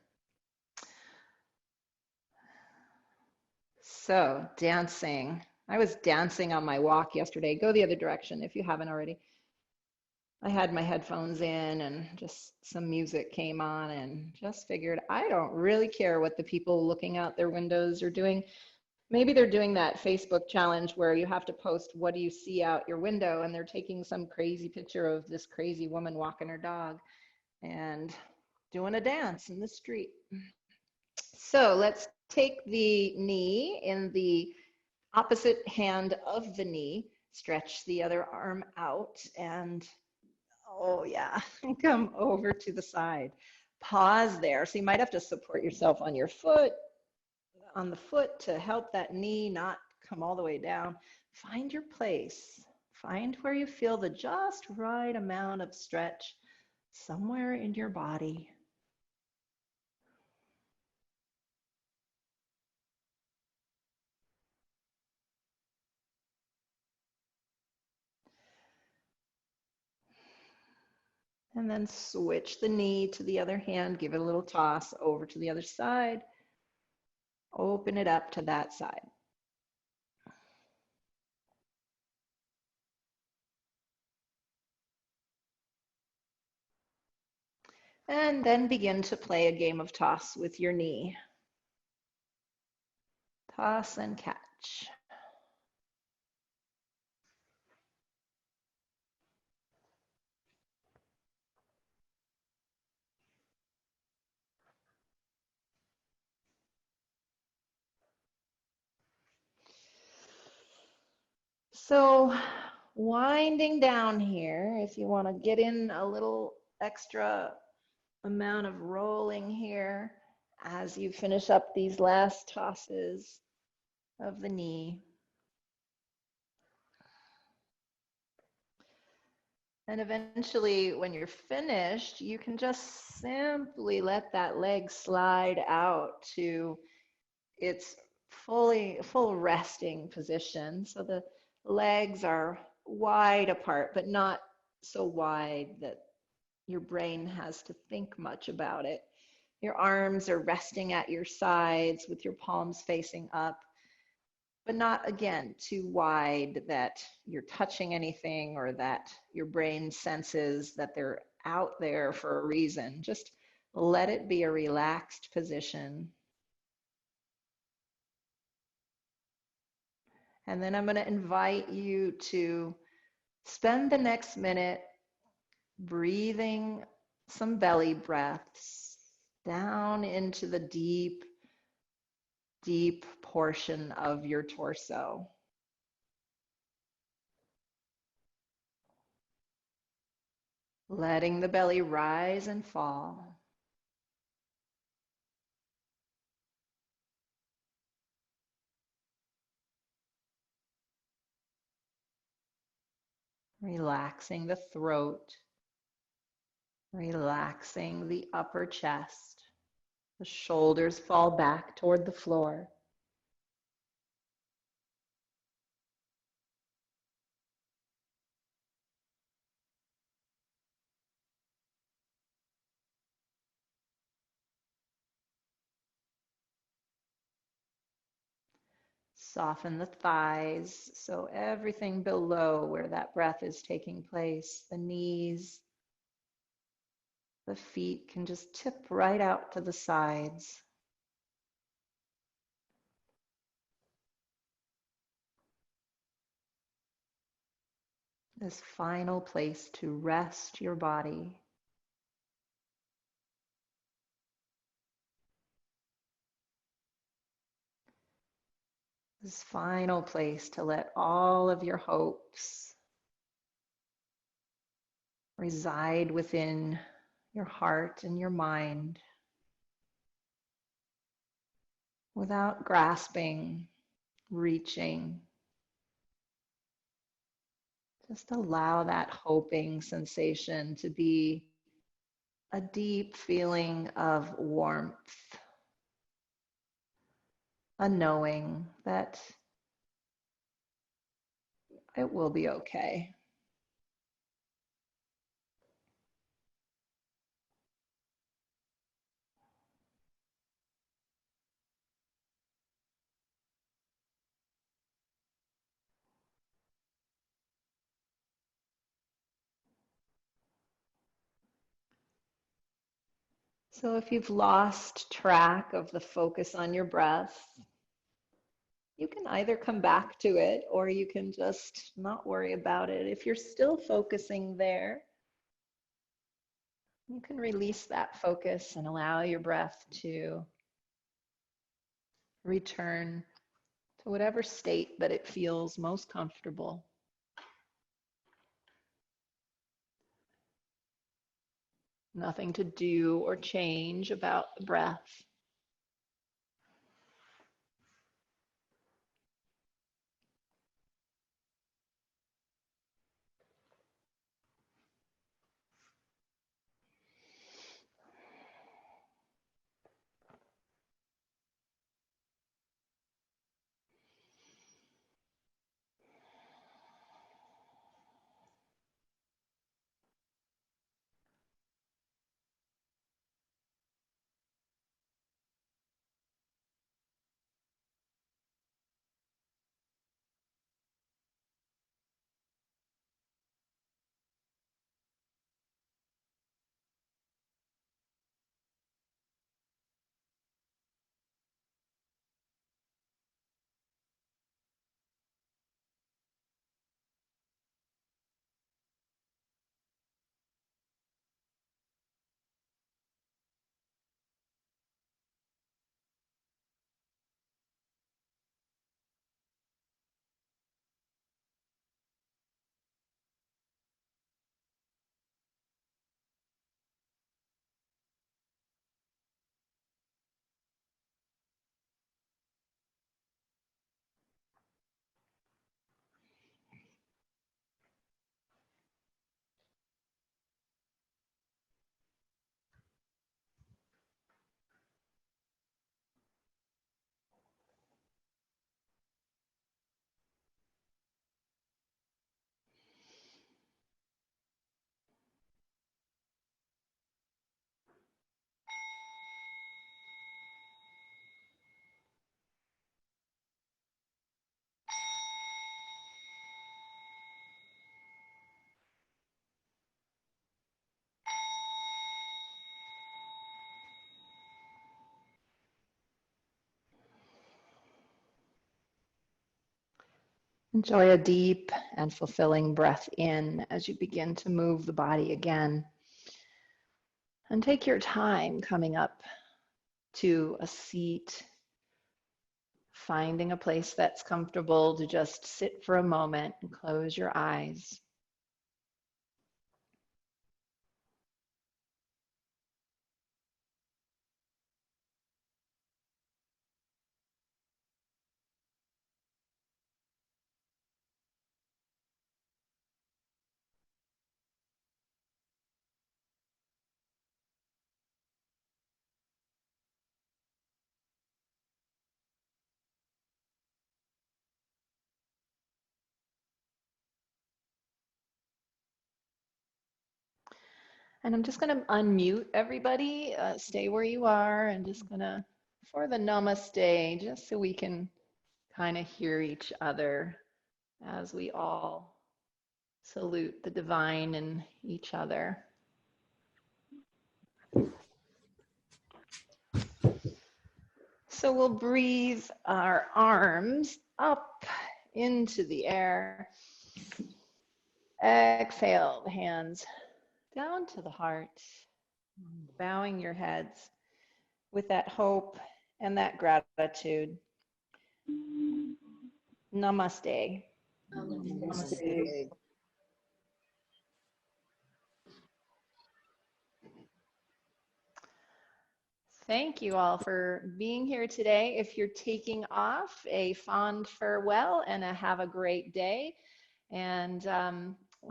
So dancing. I was dancing on my walk yesterday. Go the other direction if you haven't already. I had my headphones in and just some music came on and just figured I don't really care what the people looking out their windows are doing. Maybe they're doing that Facebook challenge where you have to post what do you see out your window, and they're taking some crazy picture of this crazy woman walking her dog and doing a dance in the street. So let's take the knee in the opposite hand of the knee, stretch the other arm out, and oh yeah, come over to the side. Pause there. So you might have to support yourself on your foot, on the foot to help that knee not come all the way down. Find your place. Find where you feel the just right amount of stretch somewhere in your body. And then switch the knee to the other hand, give it a little toss over to the other side. Open it up to that side. And then begin to play a game of toss with your knee. Toss and catch. So winding down here, if you want to get in a little extra amount of rolling here as you finish up these last tosses of the knee. And eventually, when you're finished, you can just simply let that leg slide out to its full resting position. So the legs are wide apart, but not so wide that your brain has to think much about it. Your arms are resting at your sides with your palms facing up, but not, again, too wide that you're touching anything or that your brain senses that they're out there for a reason. Just let it be a relaxed position. And then I'm going to invite you to spend the next minute breathing some belly breaths down into the deep, deep portion of your torso. Letting the belly rise and fall. Relaxing the throat, relaxing the upper chest. The shoulders fall back toward the floor. Soften the thighs, so everything below where that breath is taking place, the knees, the feet can just tip right out to the sides. This final place to rest your body. This final place to let all of your hopes reside within your heart and your mind without grasping, reaching. Just allow that hoping sensation to be a deep feeling of warmth, a knowing that it will be okay. So if you've lost track of the focus on your breath, you can either come back to it or you can just not worry about it. If you're still focusing there, you can release that focus and allow your breath to return to whatever state that it feels most comfortable. Nothing to do or change about the breath. Enjoy a deep and fulfilling breath in as you begin to move the body again. And take your time coming up to a seat, finding a place that's comfortable to just sit for a moment and close your eyes. And I'm just going to unmute everybody. Stay where you are, and just going to, for the namaste, just so we can kind of hear each other as we all salute the divine in each other. So we'll breathe our arms up into the air. Exhale, the hands down to the heart, bowing your heads with that hope and that gratitude. Namaste. Namaste. Thank you all for being here today. If you're taking off, a fond farewell and have a great day. And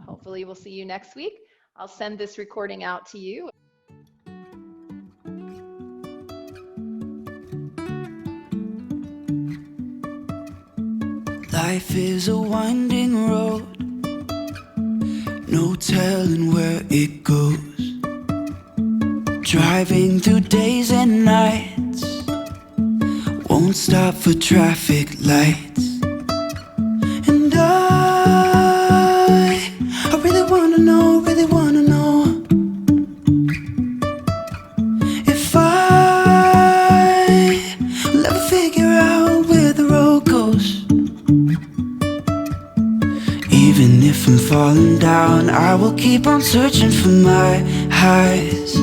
hopefully we'll see you next week. I'll send this recording out to you. Life is a winding road, no telling where it goes. Driving through days and nights, won't stop for traffic lights. And I really wanna know if I will ever figure out where the road goes. Even if I'm falling down, I will keep on searching for my highs.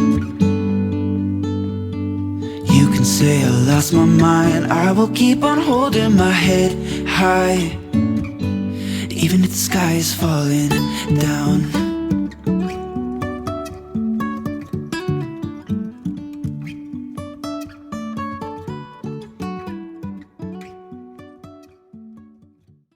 You can say I lost my mind, I will keep on holding my head high. Even if the sky is falling down.